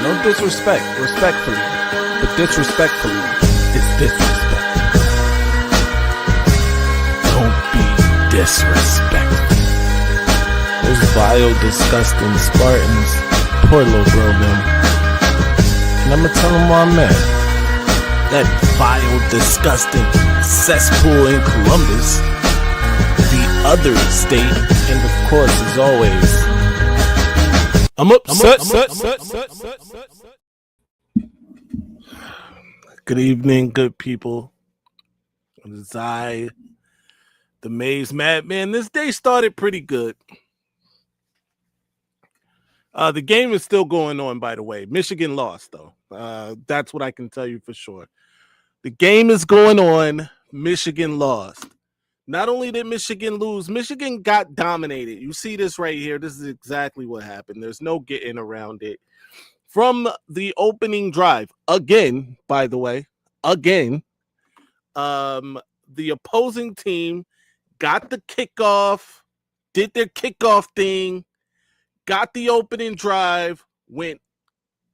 No disrespect, respectfully, but disrespectfully is disrespect. Don't be disrespectful. Those vile, disgusting Spartans, poor little bro them. And I'ma tell them why I'm mad. That vile, disgusting cesspool in Columbus, the other state, and of course, as always, I'm upset. Good evening, good people. It is I, the Maze Madman. This day started pretty good. The game is still going on, by the way. Michigan lost, though. That's what I can tell you for sure. The game is going on. Michigan lost. Not only did Michigan lose, Michigan got dominated. You see this right here. This is exactly what happened. There's no getting around it. From the opening drive, again, by the way, the opposing team got the kickoff, did their kickoff thing, got the opening drive, went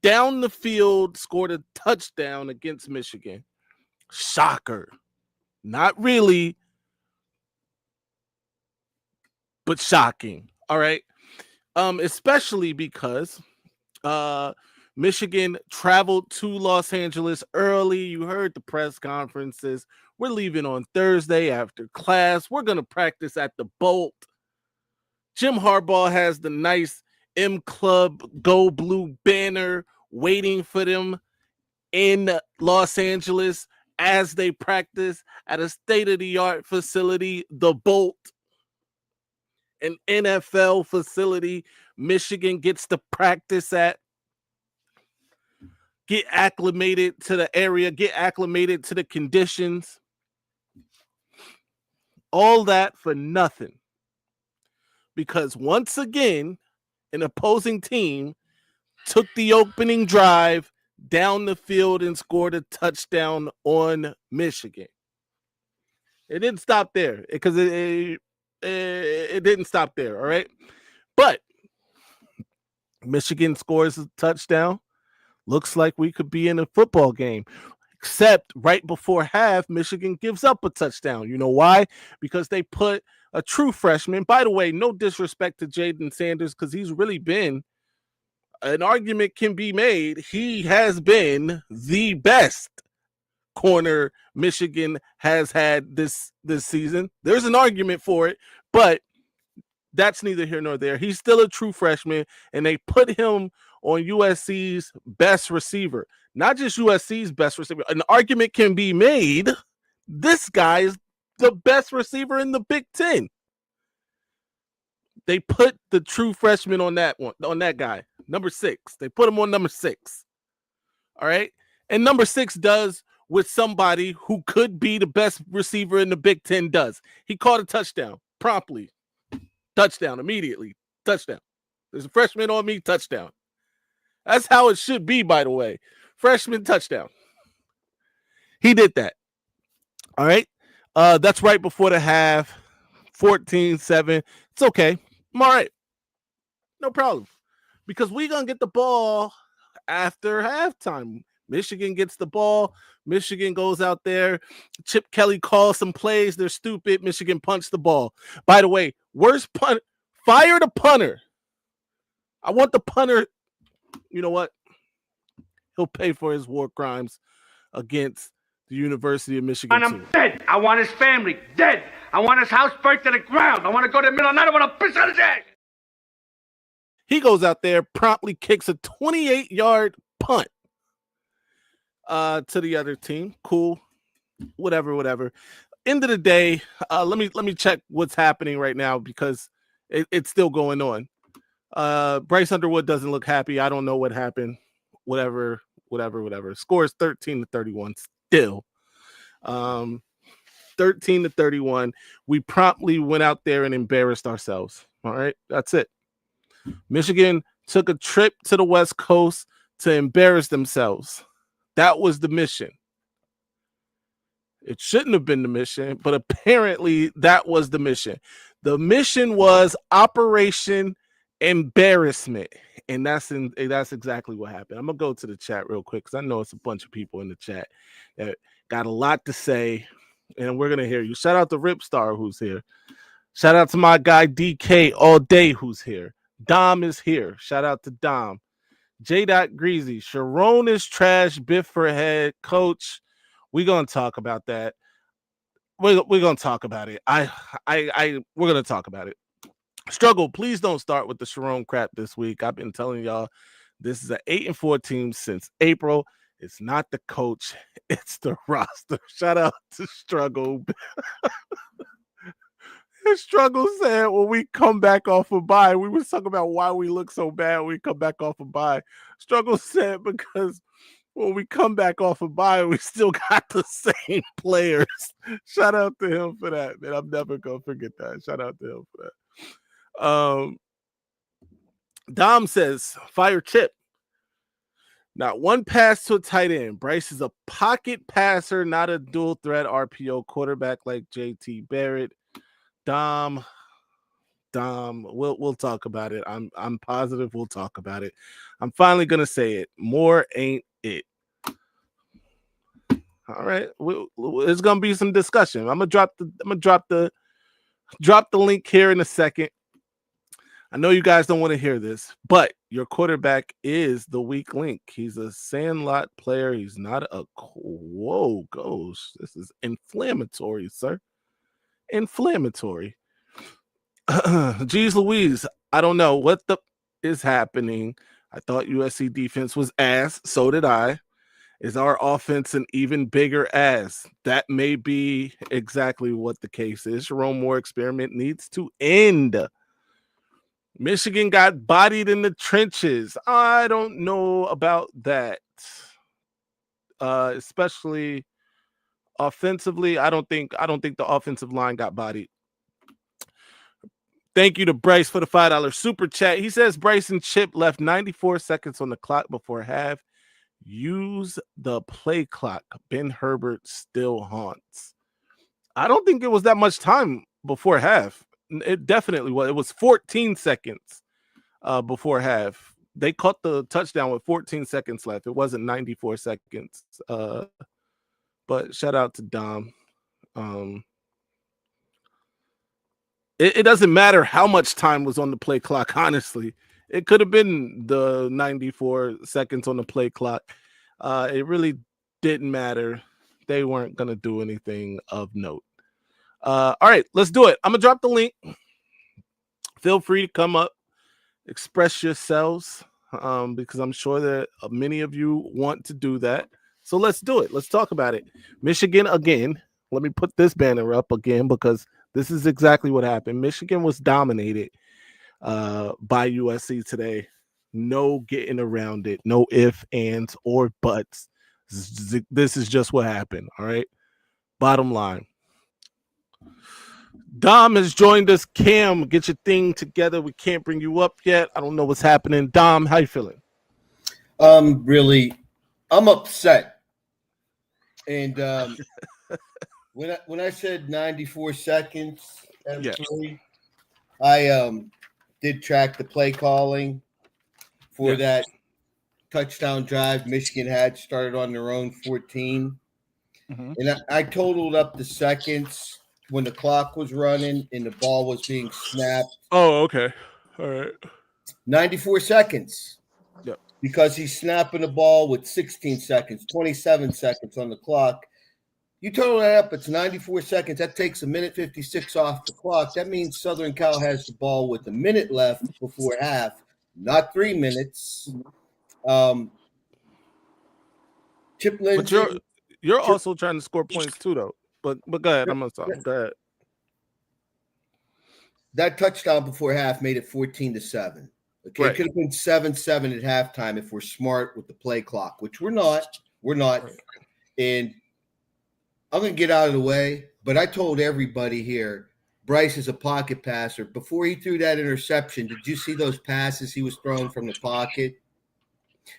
down the field, scored a touchdown against Michigan. Shocker. Not really, but shocking. All right. Especially because Michigan traveled to Los Angeles early. You heard the press conferences. We're leaving on Thursday after class. We're going to practice at the Bolt. Jim Harbaugh has the nice M Club Go Blue banner waiting for them in Los Angeles as they practice at a state-of-the-art facility, the Bolt, an NFL facility Michigan gets to practice at. Get acclimated to the area, get acclimated to the conditions. All that for nothing. Because once again, an opposing team took the opening drive down the field and scored a touchdown on Michigan. It didn't stop there because it didn't stop there, all right? But Michigan scores a touchdown. Looks like we could be in a football game. Except right before half, Michigan gives up a touchdown. You know why? Because they put a true freshman. By the way, no disrespect to Jaden Sanders because he's really been, an argument can be made, he has been the best corner Michigan has had this season. There's an argument for it, but that's neither here nor there. He's still a true freshman, and they put him on USC's best receiver. Not just USC's best receiver. An argument can be made, this guy is the best receiver in the Big Ten. They put the true freshman on that one, on that guy, number 6. They put him on number 6. All right? And number 6 does what somebody who could be the best receiver in the Big Ten does. He caught a touchdown promptly. Touchdown immediately. Touchdown. There's a freshman on me, touchdown. That's how it should be, by the way. Freshman touchdown. He did that. All right? That's right before the half. 14-7. It's okay. I'm all right. No problem. Because we're going to get the ball after halftime. Michigan gets the ball. Michigan goes out there. Chip Kelly calls some plays. They're stupid. Michigan punched the ball. By the way, worst punt. Fire the punter. I want the punter. You know what? He'll pay for his war crimes against the University of Michigan. And I'm dead. I want his family dead. I want his house burnt to the ground. I want to go to the middle of the night. I want to piss on his ass. He goes out there, promptly kicks a 28-yard punt to the other team. Cool. Whatever. End of the day, let me check what's happening right now because it's still going on. Bryce Underwood doesn't look happy. I don't know what happened. Whatever. Scores 13-31 still. 13-31. We promptly went out there and embarrassed ourselves. All right. That's it. Michigan took a trip to the West Coast to embarrass themselves. That was the mission. It shouldn't have been the mission, but apparently that was the mission. The mission was Operation embarrassment. And that's exactly what happened. I'm gonna go to the chat real quick because I know it's a bunch of people in the chat that got a lot to say, and we're gonna hear you. Shout out to Ripstar who's here. Shout out to my guy DK all day who's here. Dom is here. Shout out to Dom. J. Greasy. Sharon is trash. Biff for head coach. We're gonna talk about that. We're gonna talk about it. We're gonna talk about it. Struggle, please don't start with the Sharon crap this week. I've been telling y'all this is an 8-4 team since April. It's not the coach, it's the roster. Shout out to Struggle. Struggle said when we come back off a bye, we were talking about why we look so bad when we come back off a bye. Struggle said because when we come back off a bye, we still got the same players. Shout out to him for that, man. I'm never gonna forget that. Shout out to him for that. Dom says, fire Chip. Not one pass to a tight end. Bryce is a pocket passer, not a dual threat RPO quarterback like JT Barrett. Dom, we'll talk about it. I'm positive we'll talk about it. I'm finally gonna say it. More ain't it. All right, there's gonna be some discussion. I'm gonna drop the link here in a second. I know you guys don't want to hear this, but your quarterback is the weak link. He's a sandlot player. He's not a whoa gosh. This is inflammatory, sir. Inflammatory. Jeez Louise, I don't know what the is happening. I thought USC defense was ass. So did I. Is our offense an even bigger ass? That may be exactly what the case is. Jerome Moore experiment needs to end. Michigan got bodied in the trenches. I don't know about that. Especially offensively, I don't think the offensive line got bodied. Thank you to Bryce for the $5 super chat. He says Bryce and Chip left 94 seconds on the clock before half. Use the play clock. Ben Herbert still haunts. I don't think it was that much time before half. It definitely was. It was 14 seconds before half. They caught the touchdown with 14 seconds left. It wasn't 94 seconds. But shout out to Dom. It doesn't matter how much time was on the play clock, honestly. It could have been the 94 seconds on the play clock. It really didn't matter. They weren't going to do anything of note. All right, let's do it. I'm going to drop the link. Feel free to come up, express yourselves, because I'm sure that many of you want to do that. So let's do it. Let's talk about it. Michigan again. Let me put this banner up again because this is exactly what happened. Michigan was dominated by USC today. No getting around it. No ifs, ands, or buts. This is just what happened. All right. Bottom line. Dom has joined us. Cam, get your thing together. We can't bring you up yet. I don't know what's happening. Dom, how you feeling? I'm upset. And when I said 94 seconds and Yeah. 3, I did track the play calling for that touchdown drive Michigan had started on their own 14. Mm-hmm. And I totaled up the seconds when the clock was running and the ball was being snapped. Oh, okay. All right. 94 seconds. Yep. Because he's snapping the ball with 16 seconds, 27 seconds on the clock. You total that up, it's 94 seconds. That takes 1:56 off the clock. That means Southern Cal has the ball with a minute left before half, not 3 minutes. Chip Lindsey. But you're also trying to score points too, though. But go ahead. I'm gonna stop. Go ahead. That touchdown before half made it 14-7. Okay, Right. It could have been 7-7 at halftime if we're smart with the play clock, which we're not. We're not. Right. And I'm going to get out of the way, but I told everybody here, Bryce is a pocket passer. Before he threw that interception, did you see those passes he was throwing from the pocket?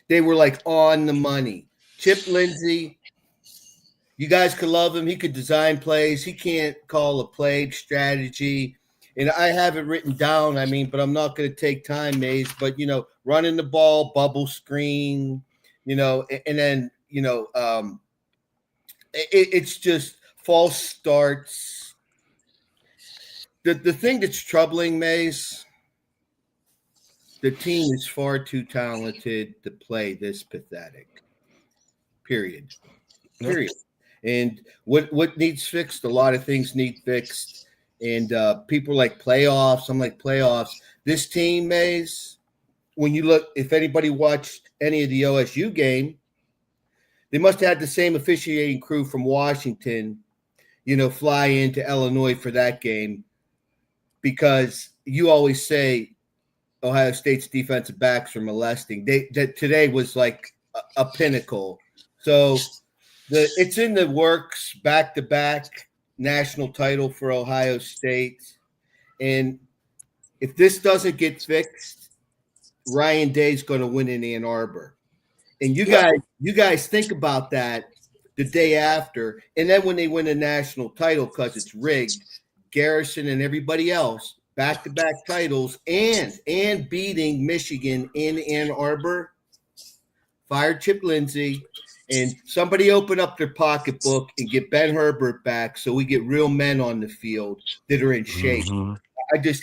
They were like on the money. Chip Lindsey, you guys could love him. He could design plays. He can't call a play strategy. and I have it written down. I mean, but I'm not going to take time, Maze. But running the ball, bubble screen, and then it's just false starts. The thing that's troubling, Maze, the team is far too talented to play this pathetic. Period. Period. And what needs fixed? A lot of things need fixed. And people like playoffs. I'm like playoffs. This team, Maze, when you look, if anybody watched any of the OSU game, they must have had the same officiating crew from Washington, fly into Illinois for that game, because you always say Ohio State's defensive backs are molesting. That today was like a pinnacle. So it's in the works, back-to-back national title for Ohio State. And if this doesn't get fixed, Ryan Day's going to win in Ann Arbor. And you guys think about that the day after. And then when they win a national title, because it's rigged, Garrison and everybody else, back-to-back titles, and beating Michigan in Ann Arbor, fired Chip Lindsey, and somebody open up their pocketbook and get Ben Herbert back so we get real men on the field that are in shape.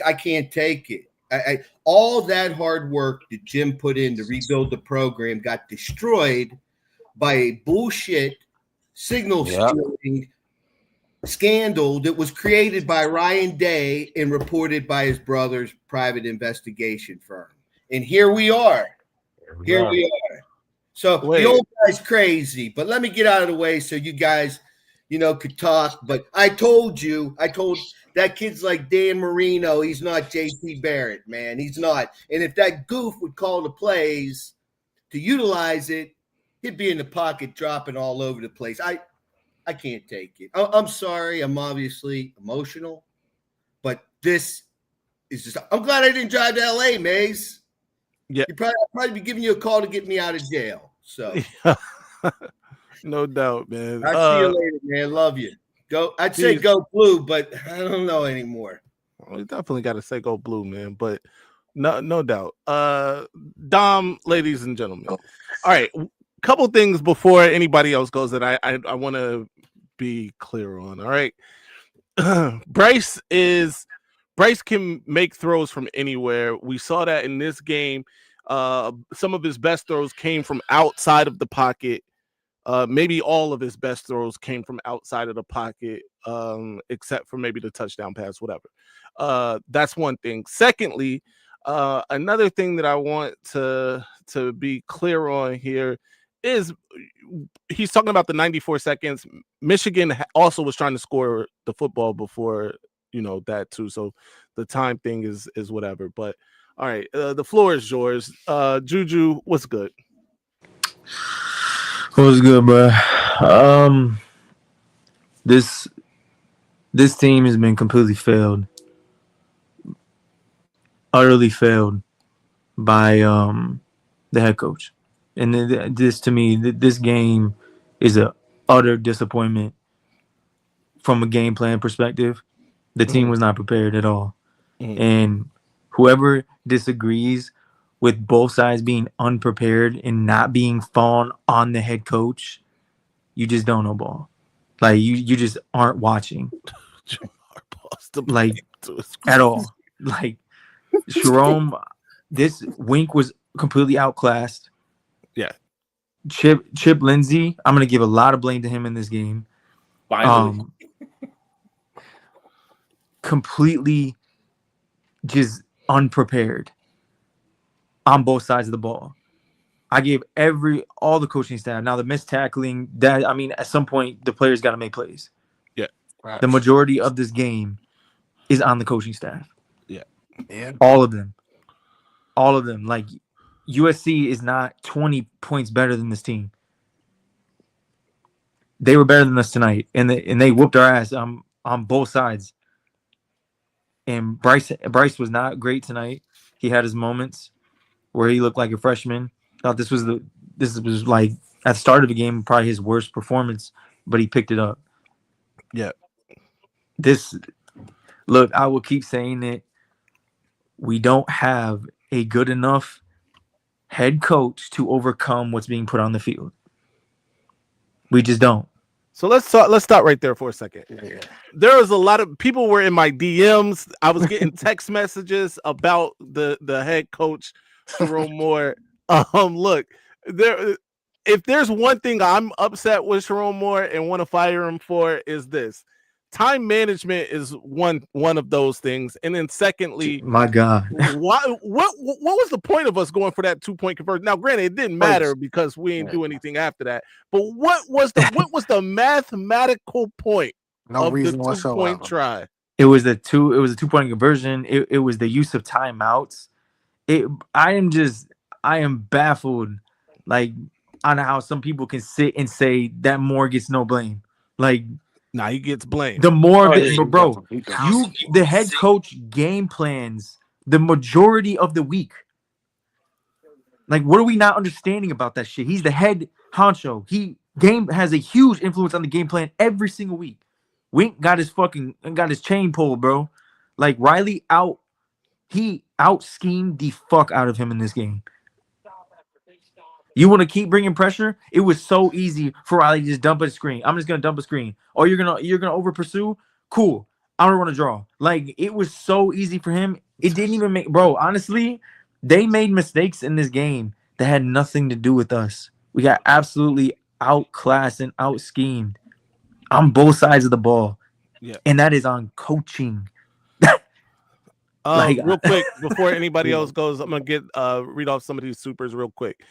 I can't take it. All that hard work that Jim put in to rebuild the program got destroyed by a bullshit signal stealing scandal that was created by Ryan Day and reported by his brother's private investigation firm. And here we are. Here we are. So the old guy's crazy, but let me get out of the way so you guys, could talk. But I told that kid's like Dan Marino. He's not JT Barrett, man. He's not. And if that goof would call the plays to utilize it, he'd be in the pocket dropping all over the place. I can't take it. I'm sorry. I'm obviously emotional, but this is just. I'm glad I didn't drive to LA, Maze. Yeah, I'll probably be giving you a call to get me out of jail. So, no doubt, man. I'll see you later, man. Love you. I'd say go blue, but I don't know anymore. Well, you definitely got to say go blue, man. But no doubt. Dom, ladies and gentlemen. All right, couple things before anybody else goes that I want to be clear on. All right, Bryce can make throws from anywhere. We saw that in this game. Some of his best throws came from outside of the pocket. Maybe all of his best throws came from outside of the pocket, except for maybe the touchdown pass, whatever. That's one thing. Secondly, another thing that I want to be clear on here is he's talking about the 94 seconds. Michigan also was trying to score the football before that too. So the time thing is whatever. But all right, the floor is yours. Juju, what's good? What's good, bro? This team has been completely failed, utterly failed by the head coach. And this, to me, this game is a utter disappointment from a game plan perspective. The team was not prepared at all. And whoever disagrees with both sides being unprepared and not being fallen on the head coach, you just don't know ball. Like, you just aren't watching. Like, at all. Like, Jerome, this Wink was completely outclassed. Yeah. Chip Lindsey, I'm going to give a lot of blame to him in this game. Finally. Completely just unprepared on both sides of the ball. I gave all the coaching staff. Now the missed tackling, at some point the players got to make plays. Yeah. Right. The majority of this game is on the coaching staff. Yeah. All of them. Like, USC is not 20 points better than this team. They were better than us tonight, and they whooped our ass on both sides. And Bryce was not great tonight. He had his moments where he looked like a freshman. Thought this was like at the start of the game probably his worst performance, but he picked it up. Yeah. Look, I will keep saying it. We don't have a good enough head coach to overcome what's being put on the field. We just don't. So let's stop right there for a second. There was a lot of people were in my DMs. I was getting text messages about the head coach, Sharon Moore. Look, if there's one thing I'm upset with Sharon Moore and want to fire him for is this. Time management is one of those things, and then secondly, my God, what was the point of us going for that 2-point conversion? Now, granted, it didn't matter because we didn't do anything after that. But what was the mathematical point No of reason the 2-point try? It was a 2-point conversion. It was the use of timeouts. I am baffled, like, on how some people can sit and say that Moore gets no blame. Like, nah, he gets blamed. The more, the head coach game plans the majority of the week. Like, what are we not understanding about that shit? He's the head honcho. Game has a huge influence on the game plan every single week. Wink got his chain pulled, bro. Like, Riley he out schemed the fuck out of him in this game. You want to keep bringing pressure? It was so easy for Riley to just dump a screen. I'm just gonna dump a screen. Oh, you're gonna over pursue? Cool. I'm gonna run a draw. Like, it was so easy for him. It didn't even make, bro. Honestly, they made mistakes in this game that had nothing to do with us. We got absolutely outclassed and out schemed on both sides of the ball. Yeah, and that is on coaching. Real quick before anybody else goes, I'm gonna read off some of these supers real quick.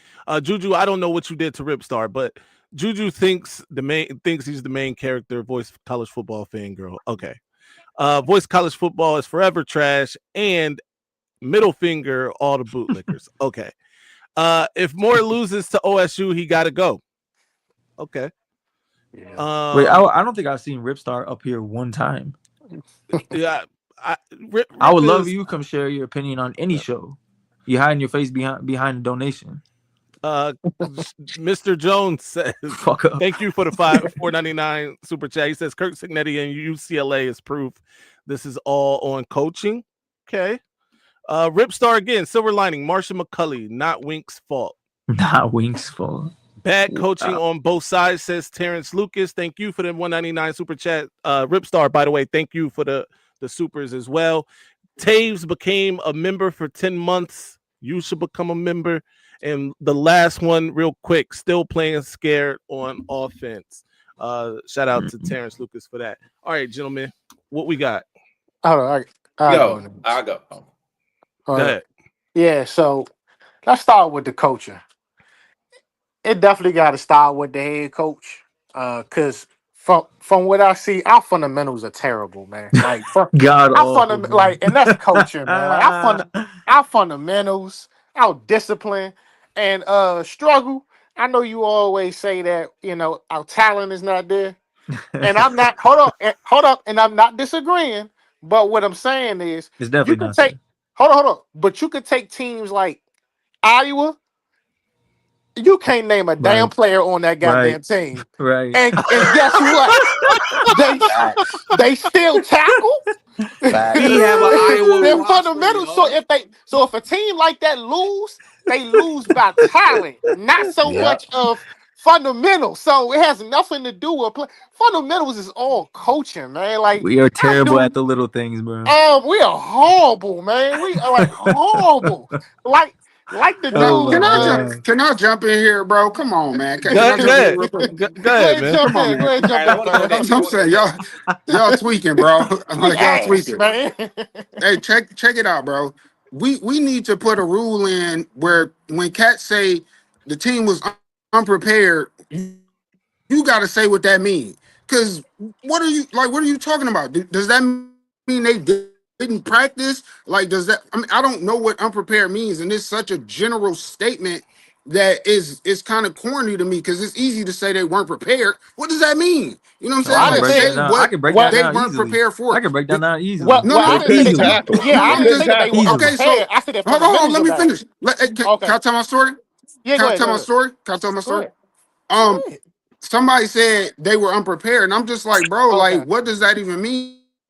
Juju, I don't know what you did to Ripstar, but Juju thinks he's the main character. Voice college football fangirl. Okay, voice college football is forever trash and middle finger all the bootlickers. Okay, if Moore loses to OSU, he got to go. Okay. Yeah. Wait, I don't think I've seen Ripstar up here one time. Yeah. I would love you come share your opinion on any show. You hiding your face behind a donation. Mr. Jones says, "Fuck up." Thank you for the $4.99 super chat. He says Kirk Signetti and UCLA is proof this is all on coaching. Okay. Ripstar again. Silver lining. Marshall McCulley. Not Wink's fault. Not Wink's fault. Bad coaching on both sides, says Terrence Lucas. Thank you for the $1.99 super chat. Ripstar, by the way, thank you for the supers as well. Taves became a member for 10 months. You should become a member. And the last one, real quick, still playing scared on offense. Shout out to Terrence Lucas for that. All right, gentlemen, what we got? I'll go. Go ahead. Yeah, so let's start with the coaching. It definitely got to start with the head coach, because from what I see, our fundamentals are terrible, man. Like, and that's coaching, man. Like, our fundamentals, our discipline, and struggle. I know you always say that, our talent is not there, and I'm not. Hold up, and I'm not disagreeing. But what I'm saying is, it's definitely not. Hold on. But you could take teams like Iowa. You can't name a damn player on that goddamn team. Right. And guess what? they still tackle. We have an Iowa fundamentals. So if a team like that they lose by talent, not so much of fundamentals. So it has nothing to do with play. Fundamentals is all coaching, man. Like, we are terrible at the little things, bro. We are horrible, man. We are like horrible. Like the dude. Can I jump in here, bro? Come on, man. Go ahead, man. Come on, man. I'm saying y'all tweaking, bro. Like, y'all tweaking, man. Hey, check it out, bro. We need to put a rule in where when cats say the team was unprepared, you got to say what that means. Because what are you talking about? Does that mean they didn't practice? Like, does that? I mean, I don't know what unprepared means, and it's such a general statement that is kind of corny to me, because it's easy to say they weren't prepared. What does that mean? You know what I'm saying? I can break that they down weren't easily. prepared for. I can break that down easily. I didn't say they were okay. So I said hold on, let me finish. Can I tell my story? Yeah, Can I tell my story? Somebody said they were unprepared, and I'm just like, bro, like, what does that even mean?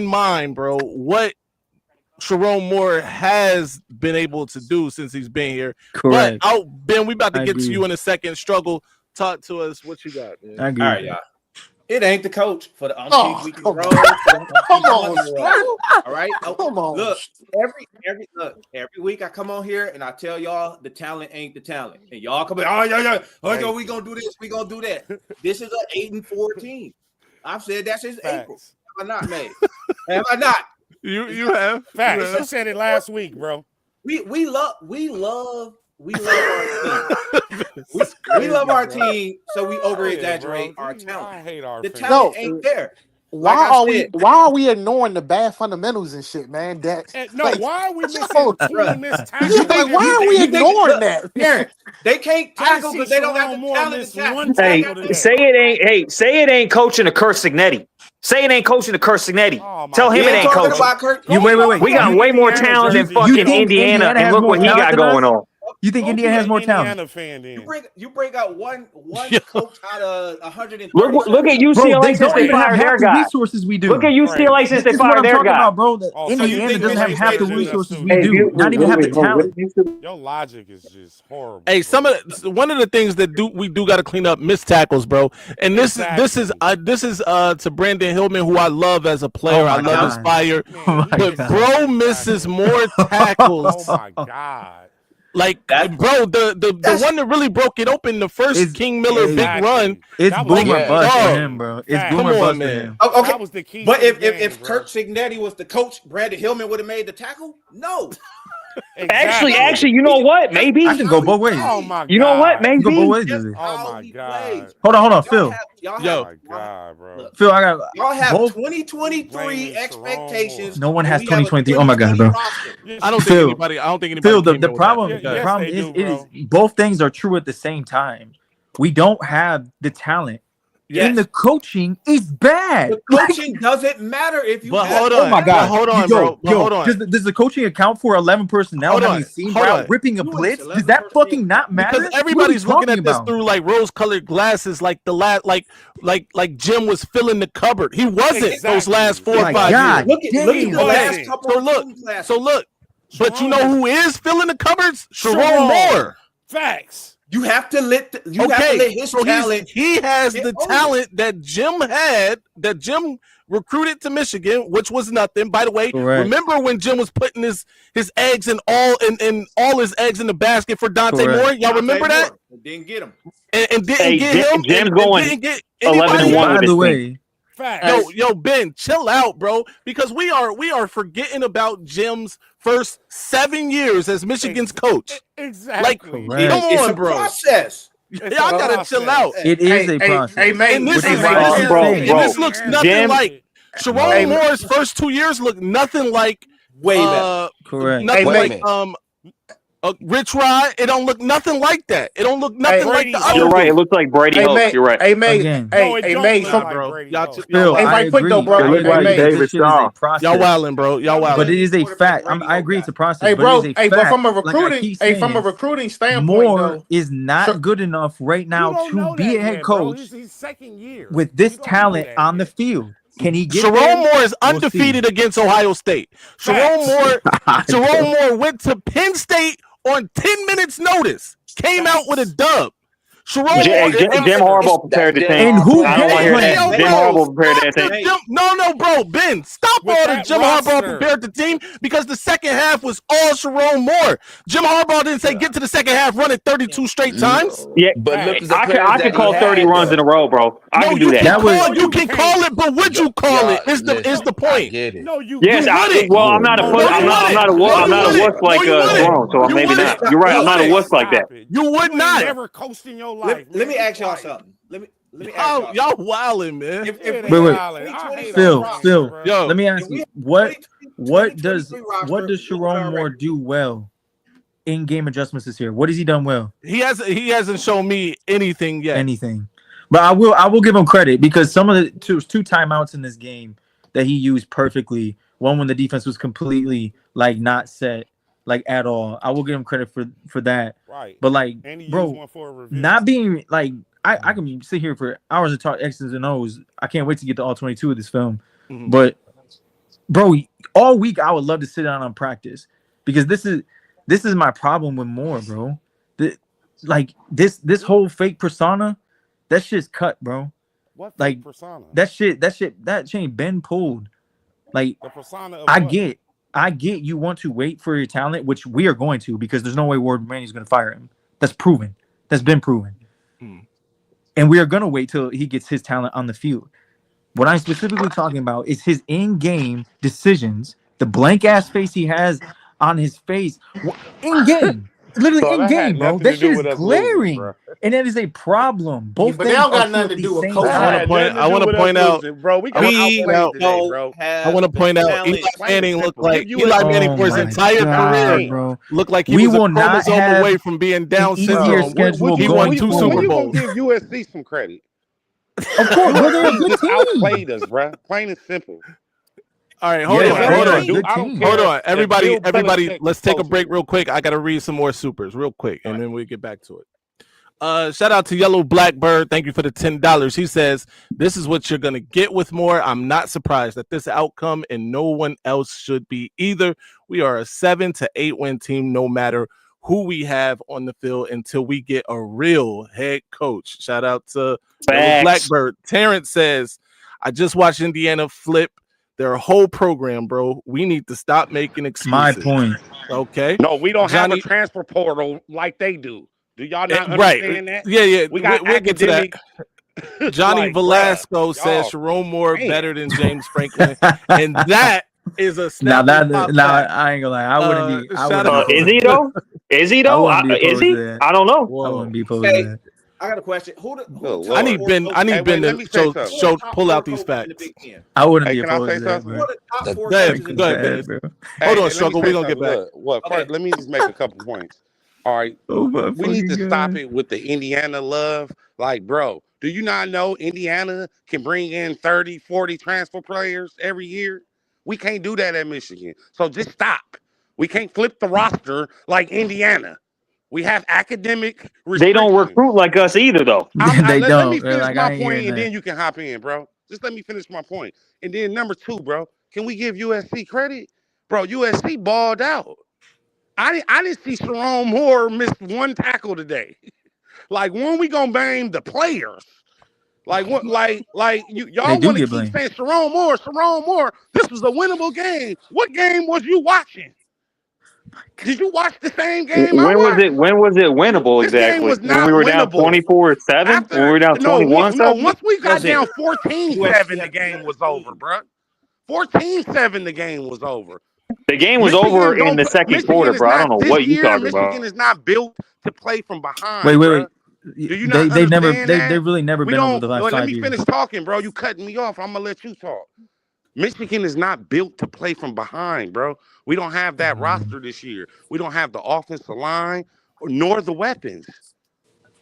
in mind, bro, what Sharon Moore has been able to do since he's been here. Correct. But Ben, we about to I get to agree. you in a second. Struggle. talk to us. What you got, man? I agree. All right, y'all. It ain't the coach for the Oh, week in a come row. on. Come on, Stu. All right. Come on. Look, every week I come on here and I tell y'all the talent ain't the talent, and y'all come in. Oh yeah. Oh, yo, we gonna do this. We gonna do that. This is an 8-4 team. I've said that since April. Have I not, made? Have I not? You have. Facts. You said it last week, bro. We love our team. we love our team, so we over exaggerate our talent. I hate our the fans. talent ain't there. Why are we ignoring the bad fundamentals and shit, man? Why are we missing 20 missed tackles? Yeah, like, why are we ignoring that? Aaron, they can't tackle because they don't have the talent to tackle. Say it ain't coaching the Kurt Signetti. Say it ain't coaching the Kurt Signetti. Tell him it ain't coaching. Wait. We got way more talent than fucking Indiana, and look what he got going on. You think Indiana has more talent? You bring out one coach out of 130. Look at UCLA since they fired their guy. Resources we do. Look at UCLA since they fired their guy. About, bro. That Indiana doesn't have half the resources we do. Not even have the talent. Your logic is just horrible. Hey, one of the things that we do got to clean up missed tackles, bro. And this is to Brandon Hillman, who I love as a player. I love his fire, but bro misses more tackles. Oh my god. Like, bro, the one that really broke it open, the first King Miller big run. It's boomer bust for him, bro. It's boomer bust for him. Okay, that was the key. But if Kirk Signetti was the coach, Brandon Hillman would have made the tackle. No. Exactly. Actually, you know what? Maybe I can go both ways. Oh my god. You know what? Maybe. Go both ways. Oh my god. Hold on, Phil. Oh my god, bro. Phil, I got y'all have both. 2023 expectations. No one has 2023. Oh my god, bro. I don't think anybody. Phil, the problem is both things are true at the same time. We don't have the talent. And the coaching is bad. The coaching doesn't matter if you. But hold on. Oh my god. Hold on, bro. Hold on. Does the coaching account for 11 personnel having seen Brown ripping a blitz? Does that fucking not matter? Because everybody's looking at this through like rose-colored glasses, like the like Jim was filling the cupboard. He wasn't those last 4 or 5 years. Look at the last couple. So look. But you know who is filling the cupboards? Sharon Moore. Facts. You have to let his talent. He has the talent that Jim had, that Jim recruited to Michigan, which was nothing. By the way, remember when Jim was putting his eggs in all his eggs in the basket for Dante Moore? Y'all remember that? Didn't get him. And didn't get him. Jim's going 11-1. By the way. Yo, Ben, chill out, bro. Because we are forgetting about Jim's first 7 years as Michigan's coach. Exactly. Like, come on, bro. Process. Y'all gotta chill out. It is a process. And this looks nothing like Sharon Moore's first 2 years. Look nothing like correct. Nothing like Rich Rod. It don't look nothing like that. It don't look nothing like the other. You're right. It looks like Brady Hope. You're right. Hey, May. Bro. Y'all wilding, bro. Y'all wilding. But it is a fact. I agree it's a process. Hey, bro. But from a recruiting standpoint, Moore is not good enough right now to be a head coach He's second year. with this talent on the field. Can he get Sharon Moore is undefeated against Ohio State. Sharon Moore went to Penn State on 10 minutes notice. Came out with a dub. Jim Harbaugh prepared the team. And who I don't want to hear that. Jim Harbaugh prepared that team. No, bro, Ben, stop all the Jim Harbaugh prepared the team because the second half was all Sharon Moore. Jim Harbaugh didn't say get to the second half running 32 straight times. Yeah, but I could call 30 runs in a row, bro. I can do that. You can call it, but would you call it? Is the point? No, you. Yes, I'm not a wuss like Jerome, so maybe not. You're right. I'm not a wuss like that. You would not. Never coached in your life. Let me ask y'all something. Let me ask y'all wilding, man. Wait. Phil. Yo, let me ask you, what does Sharon Moore do well in game adjustments this year? What has he done well? He hasn't shown me anything yet. But I will give him credit because some of the two timeouts in this game that he used perfectly. One when the defense was completely like not set. Like at all, I will give him credit for that. Right, but like, bro, not being like, I can sit here for hours and talk X's and O's. I can't wait to get to all 22 of this film. Mm-hmm. But, bro, all week I would love to sit down on practice because this is my problem with Moore, bro. This whole fake persona That shit's cut, bro. What Like persona? that chain been pulled. Like The persona of I what? get you want to wait for your talent, which we are going to, because there's no way Ward Manny's going to fire him. That's proven. That's been proven. And we are going to wait till he gets his talent on the field. What I'm specifically talking about is his in-game decisions, the blank-ass face he has on his face in-game. Literally So that had in-game, bro. nothing That to do shit is with us losing, glaring. bro. And that is a problem. Both but they things don't got are nothing true to at do the with same coaching. time. I want to point out, bro. We got we outplayed today, don't bro. I want to point out Eli Manning looked like Eli Manning for his my entire God, career bro. looked like he We was a will not chromosome have away from being Down easier syndrome. schedule He going won 2 forward. Super When you Bowls. gonna give USC some credit? Of course, bro. They're a USC good just team. outplayed us, bro. Plain and simple. All right, hold Yeah, on, bro, hold they're a on. good I don't team. care. Hold on, if everybody, Bill Belichick let's is take a coaching. break real quick. I gotta read some more supers real quick, and then we get back to it. Shout out to Yellow Blackbird. Thank you for the $10. He says, "This is what you're gonna get with more. I'm not surprised at this outcome, and no one else should be either. We are a 7 to 8 win team, no matter who we have on the field, until we get a real head coach." Shout out to Yellow Facts. Blackbird. Terrence says, "I just watched Indiana flip their whole program, bro. We need to stop making My excuses." point. Okay. No, we don't have a Johnny, transfer portal like they do. Do y'all not right. understand that? Yeah. We got We'll get to that. academic. Johnny like, Velasco bruh, says y'all, Sharon Moore man. better than James Franklin, and that is a Now snap and pop fact. I ain't gonna lie. I wouldn't be. I shout wouldn't out- be Is he though? Is he I though? wouldn't be Is opposed he? to that. I don't know. I wouldn't be opposed Okay. to that. I got a question. Who Good the Lord. top I need four Ben. I need Hey, Ben wait, let to me say show something. pull four out these coaches in the facts. Big Ten? I wouldn't Hey, be can I opposed say to that, something? Who bro. are the top four Go ahead, coaches in go the ahead, Big Ben. Ten? Bro. Hold on, let me Struggle. say We're gonna get something. back. Look, well, Okay. first, let me just make a couple points. All right. Oh my We need to fucking stop God. it with the Indiana love. Like, bro, do you not know Indiana can bring in 30, 40 transfer players every year? We can't do that at Michigan. So just stop. We can't flip the roster like Indiana. We have academic They don't restrictions. recruit like us either, though. They let don't. me finish Like, my I ain't point, hearing and that. then you can hop in, bro. Just let me finish my point. And then number 2, bro, can we give USC credit? Bro, USC balled out. I didn't see Sharon Moore miss one tackle today. Like, when we gonna blame the players? Like what? Like They y'all do want to get keep blamed. saying Sharon Moore. This was a winnable game. What game was you watching? Did you watch the same game I When was watched? it? When was it winnable This game exactly? was When not we were down winnable. 24-7? When we were down 21-7? Once we got Listen, down USC 14-7, the had game the was best over, team. bro. 14-7, the game was over. The game was over in the second Michigan quarter, is bro. I don't not know this what you year. talking Michigan about. is not built to play from Wait. behind, bro. Do you not They've understand that? really never We been over don't. the last Well, let 5 me years. finish talking, bro. You cutting me off. I'm gonna let you talk. Michigan is not built to play from behind, bro. We don't have that roster this year. We don't have the offensive line nor the weapons.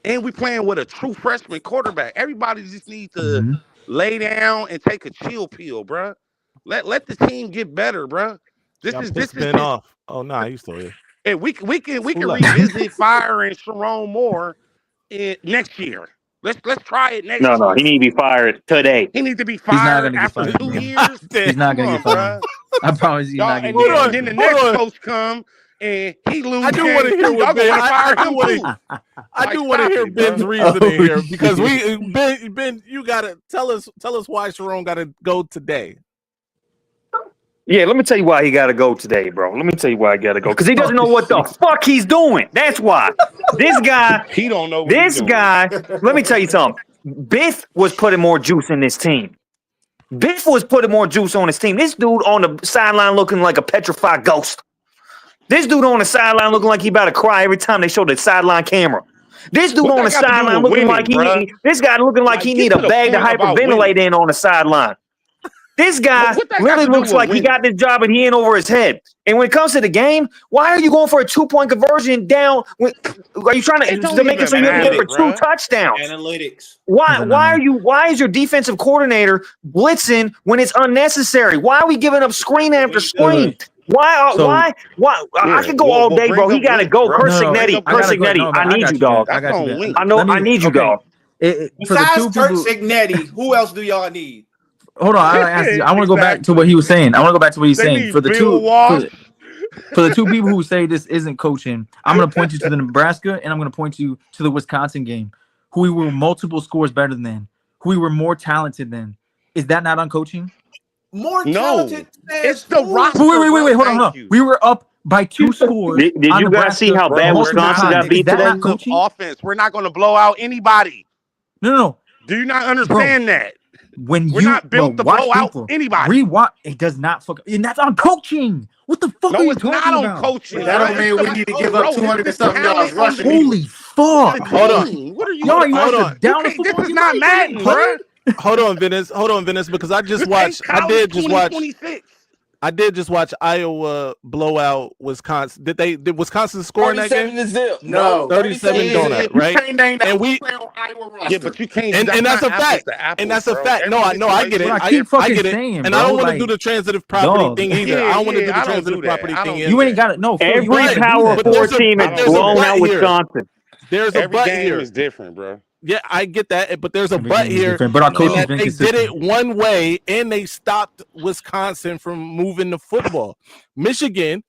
And we playing with a true freshman quarterback. Everybody just needs to Mm-hmm. lay down and take a chill pill, bro. Let the team get better, bro. This Y'all is pissed Ben his. off. Oh no, he's still here. And we can Who left? revisit firing Sharon Moore next year. Let's try it next No, he year. need to be fired today. He needs to be He's not fired gonna get after fired, 2 bro. years. He's not Come gonna on, get fired. bro. I promise he's Y'all, not gonna and get then, fired. then the Hold next on. coach come and he lose I do want to game hear too. Y'all what gonna Ben. want to fire I him do want too. to. I Like, do want to stop hear it, bro. Ben's reasoning Oh, here because shit. Ben, you gotta tell us why Sharon gotta go today. Yeah, let me tell you why he got to go today, bro. Let me tell you why he got to go. Because he doesn't know what the fuck he's doing. That's why. This guy, He don't know what he's doing. let me tell you something. Biff was putting more juice in this team. Biff was putting more juice on his team. This dude on the sideline looking like a petrified ghost. This dude on the sideline looking like he about to cry every time they show the sideline camera. This dude What on the that got to do sideline with looking winning, like bruh? this guy looking like he Get need to a the bag to point about hyperventilate winning. in on the sideline. This guy What that got really to do looks with like he winning? got this job and he ain't over his head. And when it comes to the game, why are you going for a 2-point conversion down? Are you trying It to don't make it so even you have to go matter, for 2 bruh. touchdowns? Analytics. Why is your defensive coordinator blitzing when it's unnecessary? Why are we giving up screen after screen? Why? I could go all day, bro. He got to go. Kurt Signetti. I need you, dog. I got you, Ben. I need you, dog. For the Besides two Kurt people, Signetti, who else do y'all need? hold on. I want to go back to what he was saying. They For the need Bill two, Walsh. for the two people who say this isn't coaching, I'm going to point you to the Nebraska and I'm going to point you to the Wisconsin game. who we were multiple scores better than, who we were more talented than. Is that not on coaching? More No, talented. it's the roster. Wait, hold Thank on. you. We were up by 2 scores. Did on you guys see Nebraska how bad multiple Wisconsin times. got beat Is that today? not coaching? Offense. We're not going to blow out anybody. No. Do you not understand that? When We're not built to blow out anybody. It does not fuck. And that's on coaching. What the fuck are No, you it's talking not on about? coaching. That don't mean we need to give up 200 and something yards rushing. Holy fuck! Hold on. What are you? Y'all, you hold watch on. the down This football is game not like Madden, bro. Hold on, Venice, because I did just watch Iowa blow out Wisconsin. Did Wisconsin score in that game? 37-0. No, 37 donut, right? You can't name that And we- player on Iowa roster. Yeah, but you can't. And that's a not fact. apples to apples, And that's a bro. fact. No, I get it. But I I keep fucking get it. saying, And bro, I don't want to like, do the transitive property dog. thing either. I don't want to do the transitive property thing either. You ain't got it. No, Phil, you Every gotta do Power that, 4 though. team has there's a blown but out here. Wisconsin. There's a Every but game here. is different, bro. Yeah, I get that, but there's a Every but game is here. different, but our coaching's that been they did consistent. it one way, and they stopped Wisconsin from moving the football. Michigan,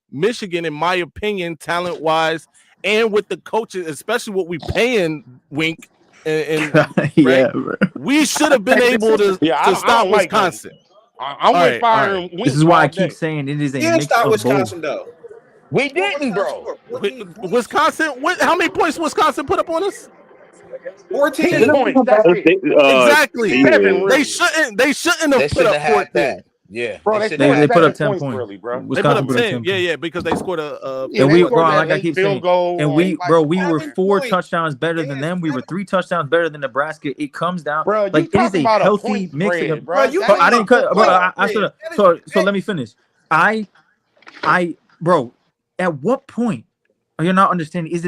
in my opinion, talent-wise, and with the coaches, especially what we paying Wink, and Yeah, right? bro. We should have been able to I stop don't like Wisconsin. I'm All with right, fire all and Wink This is why I all day. keep saying it is a Didn't mix stop of Wisconsin both. though. We didn't, bro. Wisconsin, how many points Wisconsin put up on us? 14. 10 points. That's it. Exactly. Yeah. 7, really. They shouldn't have put up 14. that. Yeah, Bro, they shouldn't They have put had up 10 points. really, bro. They put Wisconsin up put up 10. 10 Yeah, because they scored a Yeah, And they we, scored bro, that like I late keep field saying, goal and on, we, like, bro, we were 7 4 points. touchdowns better than them. We were 3 touchdowns better than Nebraska. It comes down, Bro, you like it is talking a about a healthy point mix. spread, Bro, you But I talking didn't cut, about bro. point I should have. So let me finish. Bro, at what point are you not understanding? It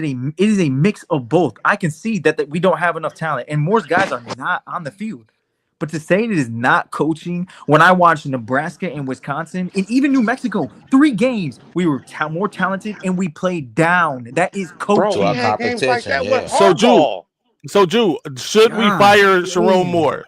is a mix of both. I can see that we don't have enough talent, and Moore's guys are not on the field. But to say it is not coaching, when I watched Nebraska and Wisconsin, and even New Mexico, 3 games, we were more talented and we played down. That is Bro, coaching. we our had games like that competition, with So, Harbaugh. Drew, should we fire Sharon Moore?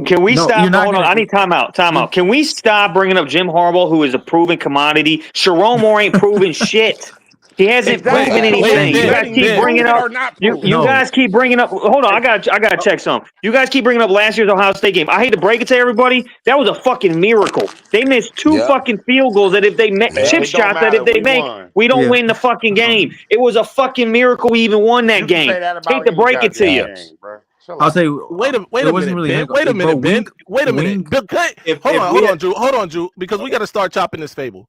Can we No, stop? you're not Hold on. gonna- I need timeout. Can we stop bringing up Jim Harbaugh, who is a proven commodity? Sharon Moore ain't proven shit. He hasn't Exactly. proven Wait, anything. You guys keep Ben. bringing up. Or not You proven. No. guys keep bringing up. Hold on, I got to check some. You guys keep bringing up last year's Ohio State game. I hate to break it to everybody. That was a fucking miracle. They missed 2 Yep. fucking field goals that if they make Yep. chip It don't shots that matter. if they We make, won. we don't Yeah. win the fucking game. It was a fucking miracle we even won that You can game. say that about Hate to any break it to you. goddamn game, bro. Chill I'll out. say, Wait a it minute, wasn't really Ben. Wait a bro, minute, Ben. Wink- Wait a minute. Wink- Bill, hold on, Drew, because we got to start chopping this fable.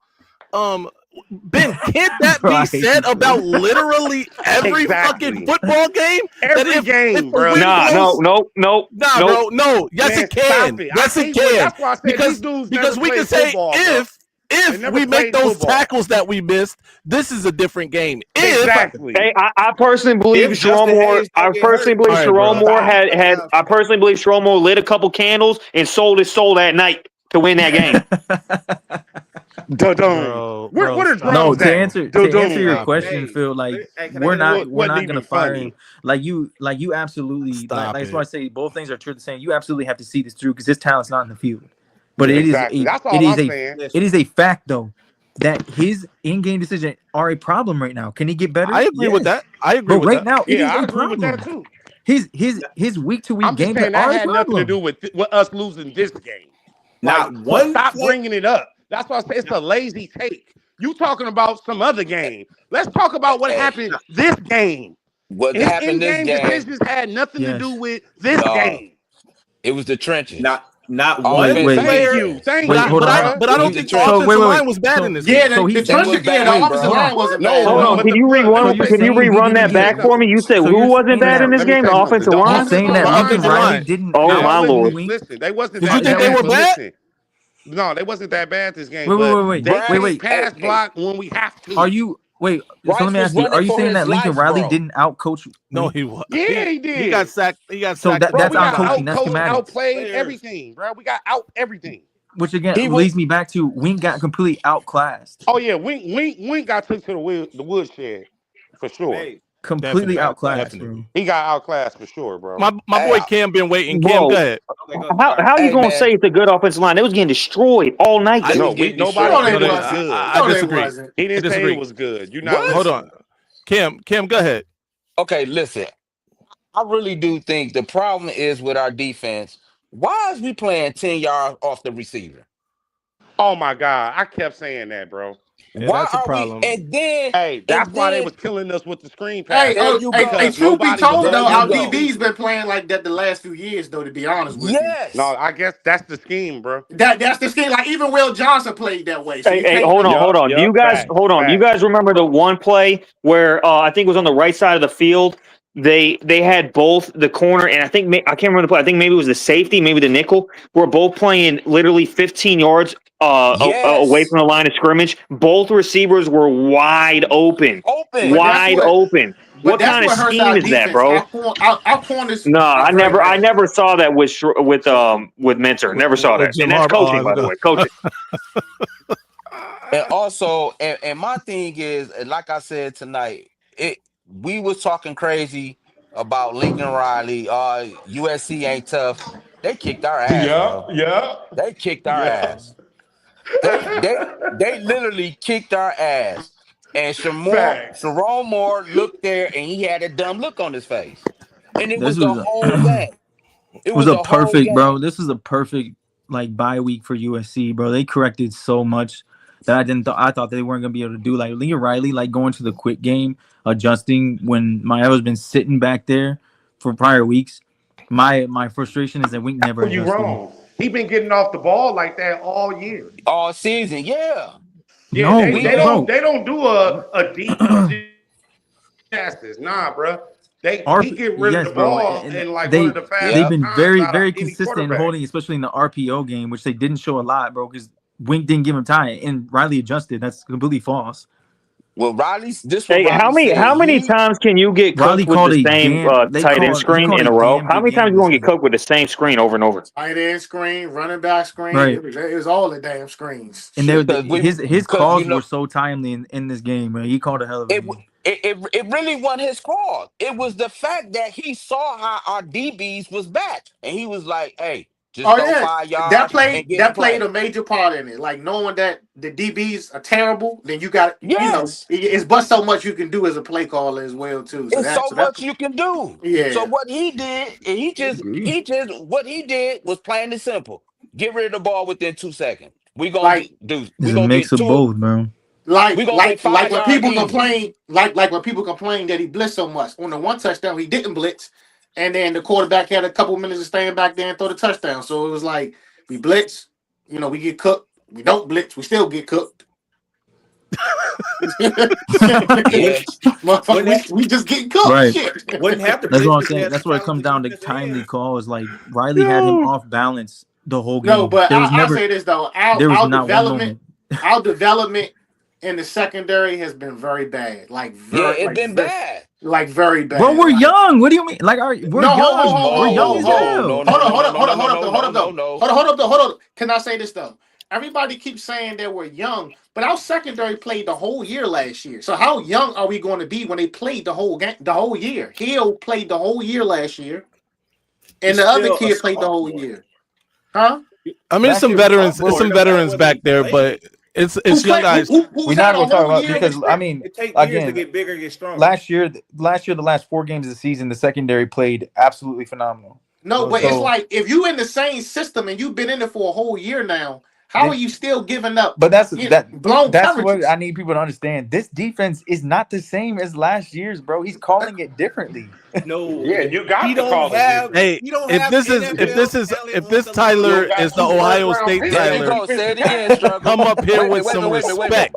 Ben, can't that Bro, I be hate said you, about literally every Exactly. fucking football game? Every That game, the bro. wind Nah, blows- no. Nah, bro, no. Yes, Man, it can. stop it. Yes, I it hate can. that's why I said these dudes because never we can played say football, bro. They if never we make played those football. tackles that we missed, this is a different game. Exactly. Hey, I personally believe If Sharon Justin Moore. Hayes I don't get personally hurt. believe All right, Sharon bro. Moore had. I personally believe Sharon Moore lit a couple candles and sold his soul that night to win that game. Bro, What are stop. drums to at? answer your Stop question, it. Phil, like Hey, can I we're get a- not wasn't gonna even fire funny. him. Like you absolutely Stop that's it. why I say both things are true the same. You absolutely have to see this through because his talent's not in the field. But Exactly. That's all I'm saying. it is a fact though that his in-game decisions are a problem right now. Can he get better? I agree with Yes. that. I agree But with right that. now it is Yeah, I a agree with problem. that too. His week-to-week I'm just games saying are that a had nothing to problem. do with us losing this game. Not Like, one stop play- bringing it up. That's why I say it's a lazy take. You talking about some other game. Let's talk about what happened this game. What His happened this in-game game? decisions had nothing to Yes. do with this Dog. game. It was the trenches. Not Oh, one wait, player. Thank you. Thank Wait, you, hold on. bro. But I It don't was think the the trenches. offensive line was bad in this Yeah, game. the That trenches was again. bad, The offensive bro. line wasn't No, bad. Hold on, but can the- you let me rerun? say Can you something. rerun that back for me? You said So who you're wasn't saying bad in that- this Let me game? say The something. offensive The line. You're saying that The Lincoln offensive Riley line. didn't Oh, Yeah, my outcoach Lord. Wink? Listen, they wasn't Did that you think bad. they were but bad? listen. No, they wasn't that bad this game. Wait, but wait. They Wait, can't pass hey. block when we have to. Are you wait? So Rice let me was ask you: Are running you for saying his that Lincoln life, Riley bro. didn't outcoach? No, Wink? he was. Yeah, he did. He got sacked. He got So sacked. that- Bro, that's we got out-coaching, that's outcoached, schematics. outplayed everything, bro. We got out everything. Which again He was- leads me back to Wink got completely outclassed. Oh yeah, Wink got took to the woodshed for sure. Hey, Completely Definitely, outclassed, definitely. bro. He got outclassed for sure, bro. My Hey, boy Cam been waiting. Bro. Cam, go ahead. okay, go. How you Hey, gonna man. say it's a good offensive line? They was getting destroyed all night. They No, was getting nobody destroyed. said No, it they was wasn't. good. I No, they disagree. wasn't. He didn't I say disagree. it was good. You're not What? Hold listening. on. Cam, go ahead. Okay, listen. I really do think the problem is with our defense. Why is we playing 10 yards off the receiver? Oh my God, I kept saying that, bro. Yeah, Why that's a are we? problem. Hey, that's why they was killing us with the screen Hey, there passes oh, you hey, go. because truth be nobody was told There though, running you our them go. DB's receivers. been playing like that the last few years, though. To be honest with you, No, Yes. I guess that's the scheme, bro. that's the scheme. Like even Will Johnson played that way, so Hey, you hey, can't hold on, really. hold on. Do you guys Facts, hold on? Do you facts. guys remember the one play where I think it was on the right side of the field? They had both the corner and I think I can't remember the play. I think maybe it was the safety, maybe the nickel. We're both playing literally 15 yards away Yes. from the line of scrimmage. Both receivers were wide open, Open. But wide open. but What that's kind of what hurts scheme our is that, defense. bro? Our corners No, are very I bad. never saw that with Mentor. Never saw With that, Jim and that's Harbaugh, coaching, by the way, coaching. And also, and my thing is, and like I said tonight, we was talking crazy about Lincoln Riley. USC ain't tough. They kicked our ass, Yeah, bro. yeah, They kicked our yeah. ass. They literally kicked our ass. And Facts. Sharon Moore looked there and he had a dumb look on his face. And it This was the was whole game. It was was a the whole perfect, game. bro. This is a perfect like bye week for USC, bro. They corrected so much that I thought they weren't gonna be able to do. Like Lee Riley, like going to the quick game, adjusting when Maella's been sitting back there for prior weeks. My frustration is that Wink never Oh, you adjusted. wrong. He been getting off the ball like that all year. All season, yeah. Yeah, No, We bro. they don't do a deep passes. Nah, bro. He get rid of Yes, the bro, ball and in like one of the they've Yep. fastest been times very out of very any consistent in quarterback. holding, especially in the RPO game, which they didn't show a lot, bro, because Wink didn't give him time and Riley adjusted. That's completely false. Well, this what Hey, Riley said. how many times can you get Riley cooked with called the a same damn. They tight end called he screen called in a a row? damn How good many times game you this gonna get week. cooked with the same screen over and over? Tight end screen, running back screen. Right. It was all the damn screens. And Shit. his because calls were so timely in this game, man. He called a hell of a it, game. it really wasn't his fault. It was the fact that he saw how our DBs was back, and he was like, "Hey, just Oh throw yeah, 5 yards and get the that played play." a major part in it. Like knowing that the DBs are terrible, then you got Yes, it's but so much you can do as a play caller as well too. it's so So that much you can do. So yeah. what he did, and he just what he did was plain and simple: get rid of the ball within 2 seconds. Like It's We a gonna mix get of two. both, bro. We gonna get five when yards people easy. complain, like when people complain that he blitzed so much. On the one touchdown, he didn't blitz, and then the quarterback had a couple minutes of staying back there and throw the touchdown. So it was like we blitz, we get cooked. We don't blitz, we still get cooked. Yeah, Motherfucker, we just get cooked. Right. Shit. Wouldn't have to That's blitz what I'm because he saying. has a That's where it comes talented down to defensive timely end. calls. Like Riley had him off balance the whole No, game. but I'll say this though. There was not one moment. Our development in the secondary has been very bad. yeah, it's been bad. Very Bro, bad. we're young. What do you mean? Like, we're No, young. We're young Oh as no, hell. no, no, no, no, no, no, no, no, no, no, no. Hold up. Can I say this though? Everybody keeps saying that we're young, but our secondary played the whole year last year. So how young are we going to be when they played the whole game, the whole year? Hill played the whole year last year, and He's the other still a kid played the whole sophomore. year. Huh? I mean, Last some year was veterans, sophomore. some Worried about veterans whether he back there, played. but it's young guys. Who's We're not had a going to talk whole about year? because I mean, It takes years to again, get bigger and get stronger. last year, the last 4 games of the season, the secondary played absolutely phenomenal. No, but So it's like if you in the same system and you've been in it for a whole year now, how are you still giving up? But that's blown that's what coverages. I need people to understand. This defense is not the same as last year's, bro. He's calling it differently. No, Yeah, you got he to don't call it have. different. Hey, He don't if have this NFL talent if on this the You Tyler don't line. got is the 2 Ohio first-round State picks There and you a Tyler, go. Say defensive it again, tackle. struggle. come up here Wait a minute, with wait a some minute, wait a minute, wait a minute. respect.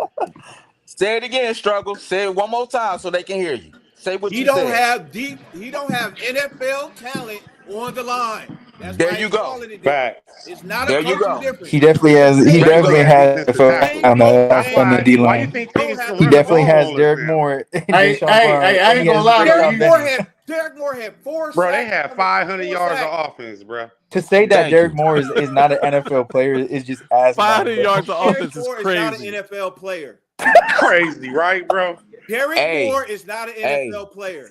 Say it again, struggle. Say it one more time so they can hear you. Say what He you don't said. have deep. He don't have NFL talent on the line. That's There why you he's go. calling it different. Facts. It's not a There you coaching go. difference. He definitely It's the has. He same But he definitely don't coach. have has defensive tackles. on Same the coach. D Why you line. think Don't teams have can He run the definitely ball has on us Derek now? Moore and Hey, Deshaun hey, I He ain't gonna has lie to Rashad you. Benny. Derek Moore had 4 Bro, they sacks. had 500 4 yards of sacks. offense, bro. To say that Thank Derek you. Moore is not an NFL player is just asinine, 500 bro. yards of Derek offense is Moore is not an crazy. NFL player. Crazy, right, bro? Derek Hey, Moore is not an hey, NFL player.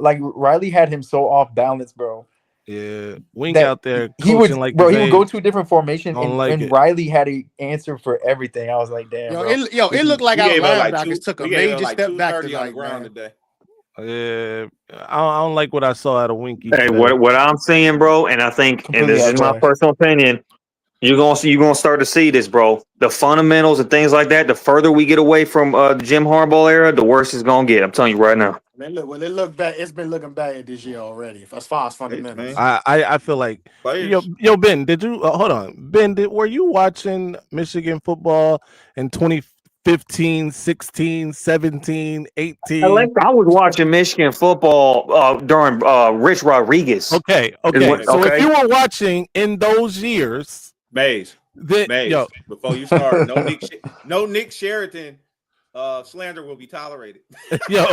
like Riley had him so off balance, bro. Yeah, Wink That out there he would, coaching like bro. his He would go age. to a different formation, Don't like and it. Riley had an answer for everything. I was like, damn, bro. It looked like We our gave up like linebackers took a we gave up major like step back 230 on the tonight, ground man. today. Yeah, I don't like what I saw out of Winky. Hey, today. what I'm saying, bro, and I think, and Completely this is my outclassed. personal opinion, you're gonna start to see this, bro. The fundamentals and things like that. The further we get away from the Jim Harbaugh era, the worse it's gonna get. I'm telling you right now. It looked bad. It's been looking bad this year already, as far as fundamentals. I feel like yo Ben, did you hold on? Ben, were you watching Michigan football in 2015, 16, 17, 18? I was watching Michigan football during Rich Rodriguez. Okay. So if you were watching in those years, Mays, yo, before you start, no Nick Sheraton slander will be tolerated. Yo,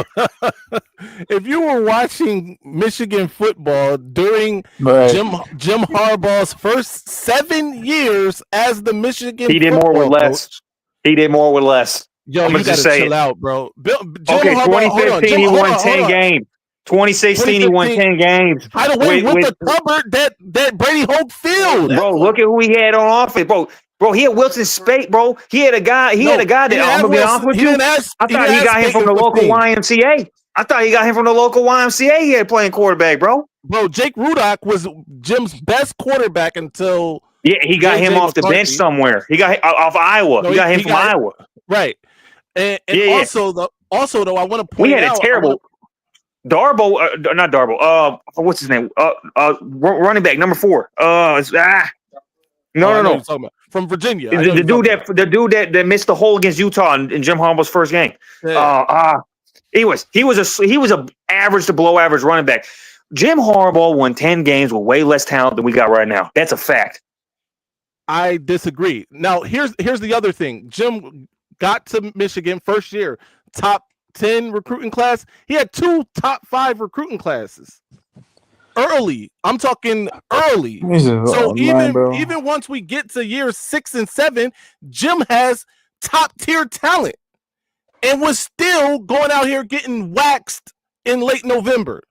if you were watching Michigan football during Jim Harbaugh's first 7 years as the Michigan, he did more with less. He did more with less. Yo, you gotta chill out, bro. Okay, 2015 he won 10 games. 2016 he won 10 games. By the way, with the cupboard that Brady Hoke filled. Bro, look at who he had on offense, bro. Bro, he had Wilson Spate, bro. He had a guy. That I'm gonna be honest with you. I thought he got him from the local YMCA. I thought he got him from the local YMCA. He had playing quarterback, bro. Bro, Jake Rudock was Jim's best quarterback until he got him off the bench somewhere. He got off Iowa. No, he got him from Iowa, right? And also though, I want to point out we had a terrible Darbo, not Darbo. What's his name? Running back number 4. No. From Virginia. The dude that missed the hole against Utah in Jim Harbaugh's first game. Yeah. He was a average to below average running back. Jim Harbaugh won 10 games with way less talent than we got right now. That's a fact. I disagree. Now here's the other thing. Jim got to Michigan first year, top 10 recruiting class. He had 2 top 5 recruiting classes. Early, I'm talking early. So even once we get to years 6 and 7, Jim has top tier talent, and was still going out here getting waxed in late November.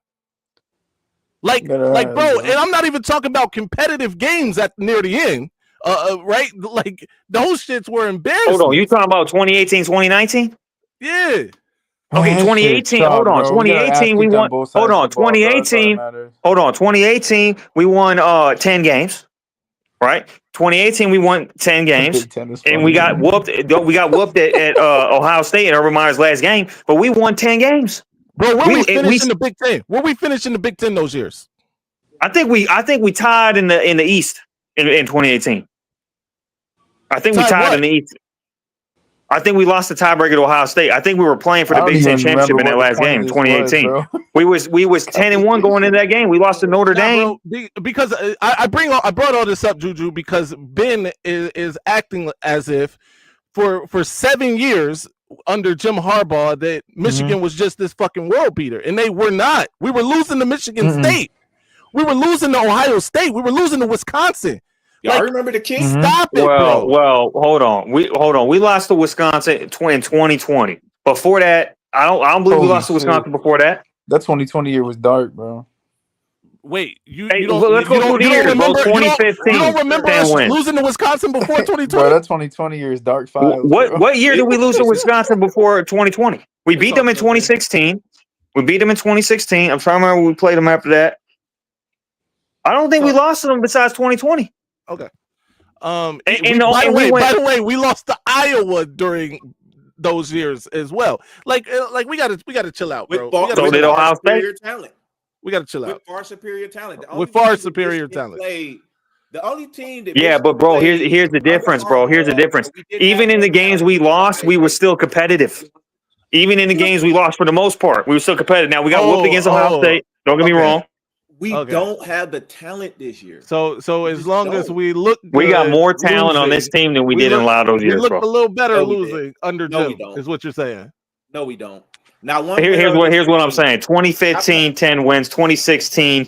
Like bro, and I'm not even talking about competitive games at near the end. Right? Like those shits were embarrassing. Hold on, you talking about 2018, 2019? Yeah. Okay, 2018. Hold on, 2018 we won. Hold on, 2018. Hold on, 2018 we won 10 games. Right? 2018 we won 10 games, and we got whooped. We got whooped at Ohio State in Urban Meyer's last game, but we won 10 games. Bro, where we finished in the Big Ten? Where we finished in the Big Ten those years? I think we tied in the East in 2018. I think we tied in the East. I think we lost the tiebreaker to Ohio State. I think we were playing for the Big Ten championship in that last game, 2018. We was 10-1 going into that game. We lost to Notre Dame. Bro, because I brought all this up, Juju, because Ben is acting as if for 7 years under Jim Harbaugh that Michigan was just this fucking world beater, and they were not. We were losing to Michigan State. We were losing to Ohio State. We were losing to Wisconsin. Y'all remember the King? Stop it, bro. Well, hold on. We lost to Wisconsin in 2020. Before that, I don't believe we lost to Wisconsin before that. That 2020 year was dark, bro. Wait, let's go through the years, bro. 2015. You don't remember us losing to Wisconsin before 2020? Bro, that 2020 year is dark files. What year did we lose to Wisconsin before 2020? We beat them in 2016. I'm trying to remember when we played them after that. I don't think we lost to them besides 2020. Okay. By the way, we lost to Iowa during those years as well. Like we gotta chill out, bro. So did Ohio State. We gotta chill out. With far superior talent. The only team that but bro, here's the difference, bro. Here's the difference. Even in the games we lost, we were still competitive. Even in the games we lost, for the most part, we were still competitive. Now we got whooped against Ohio State. Don't get me wrong. We don't have the talent this year. So as long as we look good, we got more talent on this team than we did in a lot of those years, we look bro. a little better losing under Jim, is what you're saying. No, we don't. Now, here's what I'm saying. 2015, 10 wins. 2016,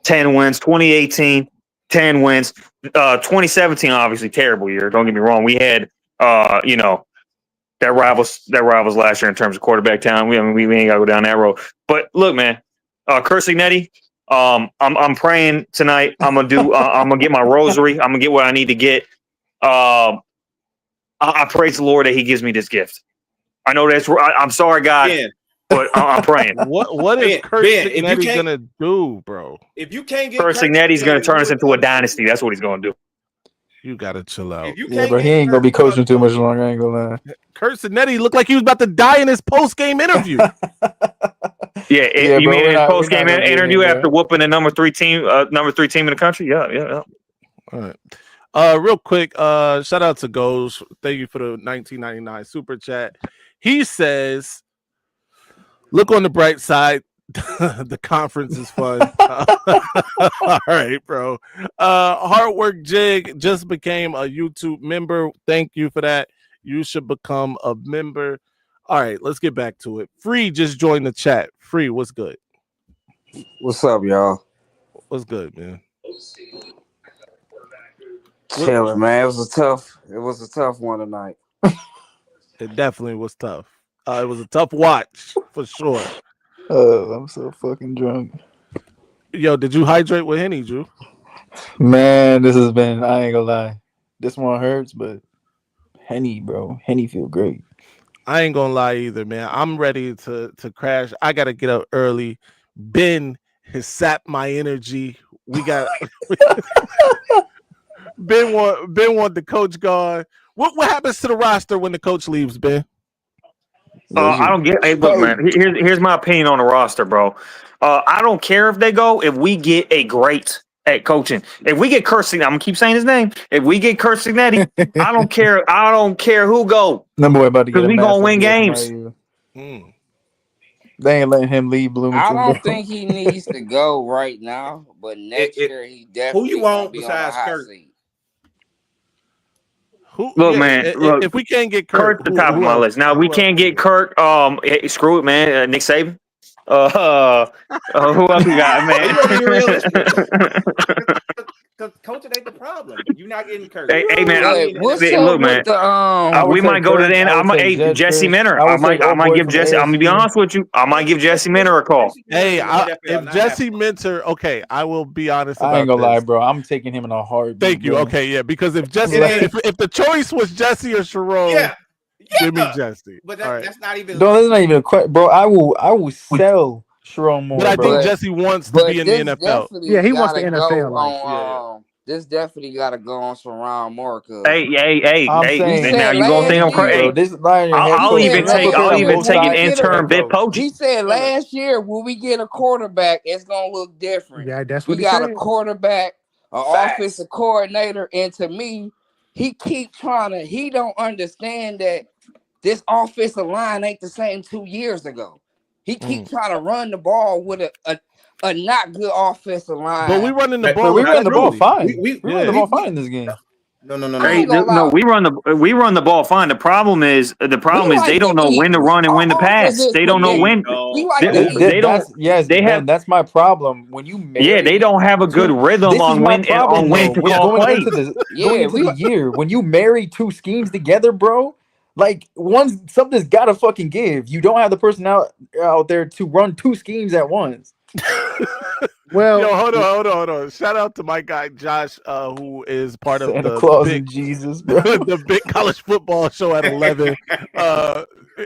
10 wins. 2018, 10 wins. 2017, obviously, terrible year. Don't get me wrong. We had, that rivals last year in terms of quarterback talent. We ain't got to go down that road. But look, man, Curt Cignetti, I'm praying tonight. I'm gonna do. I'm gonna get my rosary. I'm gonna get what I need to get. I praise the Lord that He gives me this gift. I know that's. I'm sorry, God, Ben, but I'm praying. What is Ben, Kurt Ben, if you Signetti can't- gonna do, bro? If you can't get Kurt Signetti's gonna turn us into a dynasty. That's what he's gonna do. You gotta chill out. If you Yeah, can't bro, get he ain't gonna be Kurt, coaching too much longer. I ain't gonna lie. Kurt Signetti looked like he was about to die in his post game interview. Yeah, you bro, mean we're his not post game gonna get interview him, after bro. whooping the number three team in the country? Yeah. All right. Real quick, shout out to Goes. Thank you for the 1999 super chat. He says, look on the bright side. The conference is fun. All right, bro. Hard Work Jig just became a YouTube member. Thank you for that. You should become a member. All right, let's get back to it. Free just joined the chat. Free, what's good? What's up, y'all? What's good, man? Chilling, man. It was a tough one tonight. It definitely was tough. It was a tough watch for sure. I'm so fucking drunk. Yo, did you hydrate with Henny, Drew? Man, this has been, I ain't gonna lie. This one hurts, but Henny, bro. Henny feel great. I ain't gonna lie either, man. I'm ready to crash. I gotta get up early. Ben has sapped my energy. We got Ben want the coach gone. What happens to the roster when the coach leaves, Ben? I don't get. Hey, look, man. Here's my opinion on the roster, bro. I don't care if they go. If we get a great at coaching, if we get Kurt Signetti, I'm gonna keep saying his name. If we get Kurt Signetti, I don't care. I don't care who go. No boy about to get because we gonna massive win deal games. from They ain't letting him leave Bloomington. I don't bro. think he needs to go right now, but next year he definitely who you gonna want be on the besides hot Kurt? seat. Look, man. Look, if we can't get Kurt's the top of my list. Now we can't get Kurt. Screw it, man. Nick Saban. Who else we got, man? You gotta be realistic. Because coaching ain't the problem. You're not getting Kurt. Hey, man. What's Look, up man. with the We might go to the end. I'm gonna Jesse Minter. I might give Jesse. I'm gonna be honest with you. I might give Jesse Minter a call. Hey, if Jesse Minter, okay, I will be honest about I ain't gonna lie, this. bro. I'm taking him in a heartbeat. Thank you. Bro. Okay, yeah, because if Jesse, if the choice was Jesse or Sharon, give me Jesse. But All right. that's not even. No, that's not even a question, bro. I will sell Sharon Moore, But I bro. think Jesse wants to be in the NFL. Yeah, he wants the NFL life. This definitely got to go on Sharon Moore. Hey. saying Now you gonna think I'm crazy? This line I'll even take an intern bit coach. He said last year when we get a quarterback, it's gonna look different. Yeah, that's what we he got said. A quarterback, an offensive coordinator, and to me, he don't understand that this offensive line ain't the same 2 years ago. He keep trying to run the ball with a not good offensive line. But we running the ball. But we ran the ball fine. We ran the ball fine in this game. No. Hey, we run the ball fine. The problem is they don't know when to run and when to pass. They don't know when. That's my problem. When you they don't have a good rhythm on when to call plays. Going into the year, when you marry two schemes together, bro, like something's gotta fucking give. You don't have the person out there to run two schemes at once. Well, yo, hold on. Shout out to my guy Josh, who is part of Santa the Claus big, and Jesus, bro. the big college football show at 11.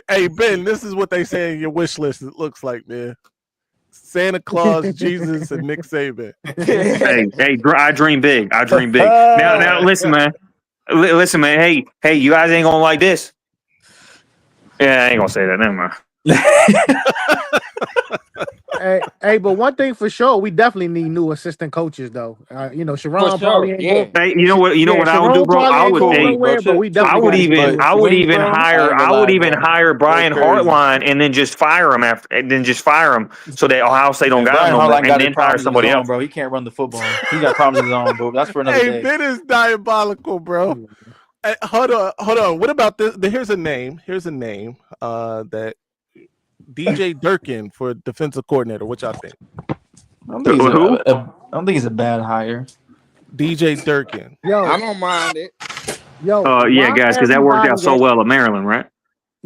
Hey Ben, this is what they say in your wish list. It looks like, man. Santa Claus, Jesus, and Nick Saban. hey, I dream big. Now, listen, man. Hey, you guys ain't gonna like this. Yeah, I ain't gonna say that. Never mind. hey, but one thing for sure, we definitely need new assistant coaches, though. Sharon probably ain't going. Hey, you know what I would do, bro? I would even hire Brian Hartline and then just fire him so that Ohio State don't got him no more, and then hire somebody else. Bro, he can't run the football. He got problems of his own, bro. That's for another day. Ben is diabolical, bro. Hey, hold on. What about this? Here's a name. That DJ Durkin for defensive coordinator. What y'all think? I don't think it's a bad hire. DJ Durkin. I don't mind it. Yeah, guys, because that worked out so well at Maryland, right?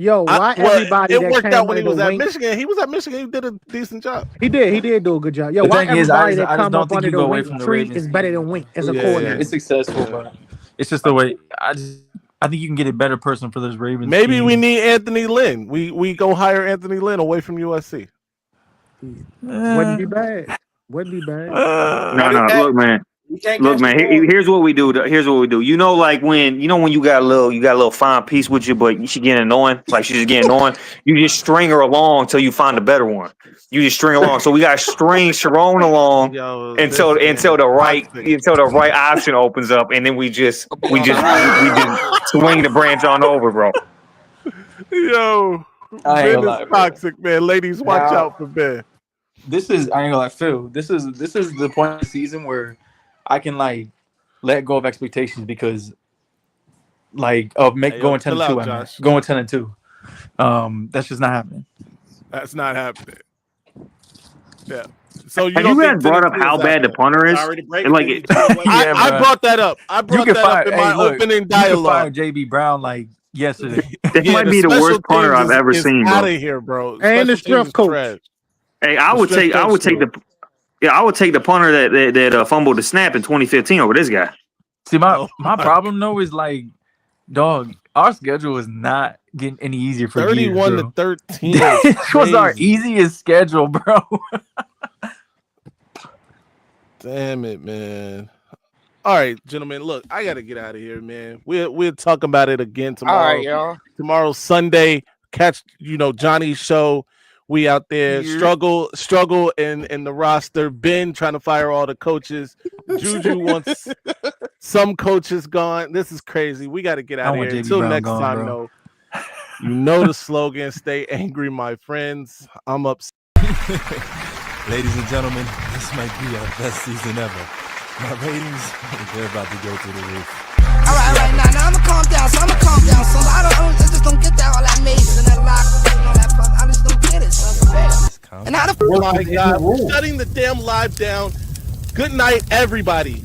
Yo, why everybody it that worked came out when he under was the at wing? Michigan. He was at Michigan. He did a decent job. He did do a good job. Yo, The why thing is, I everybody that just come don't up think under you the go away Wink from the tree Ravens is better scheme. than Wink as a Yeah. coordinator? It's successful, but it's just the way. I think you can get a better person for this Ravens. Maybe scheme. we need Anthony Lynn. We go hire Anthony Lynn away from USC. Wouldn't be bad. Wouldn't be bad. No, look, man. Look, man. Here's what we do. Here's what we do. You know, like when you got a little fine piece with you, but she getting annoying. Like she's just getting annoying. You just string her along until you find a better one. You just string along. So we got to string Sharon along until the right option opens up, and then we just swing the branch on over, bro. Yo, I Ben ain't gonna is lie, bro. toxic, man. Ladies, watch Now- out for Ben. This is I ain't gonna lie, Phil. This is the point of the season where I can like let go of expectations because like of going 10-2. Josh. Going 10-2. That's just not happening. That's not happening. Yeah. So Have you guys brought up how bad the punter is? Sorry to break And, it like to you. I brought that up. I brought that up in my opening You can fire dialogue. JB Brown like yesterday. That might be the worst punter I've ever seen, bro. Out of here, bro. And the strength coach. Trash. Hey, I would take the punter that fumbled the snap in 2015 over this guy. See, my problem though is like, dog, our schedule is not getting any easier for 31 years, to 13. This was our easiest schedule, bro. Damn it, man. All right, gentlemen. Look, I gotta get out of here, man. We'll talk about it again tomorrow. All right, y'all. Tomorrow's Sunday. Catch Johnny's show. We out there struggle in the roster. Ben trying to fire all the coaches. Juju wants some coaches gone. This is crazy. We got to get out of here. Until next time, though. You know the slogan. Stay angry, my friends. I'm upset. Ladies and gentlemen, this might be our best season ever. My ratings, they're about to go through the roof. All right, now I'ma calm down. So I just don't get that all that mace and that lock and all that fun. I just don't get it. So and how the Oh my God, we're shutting the damn live down. Good night, everybody.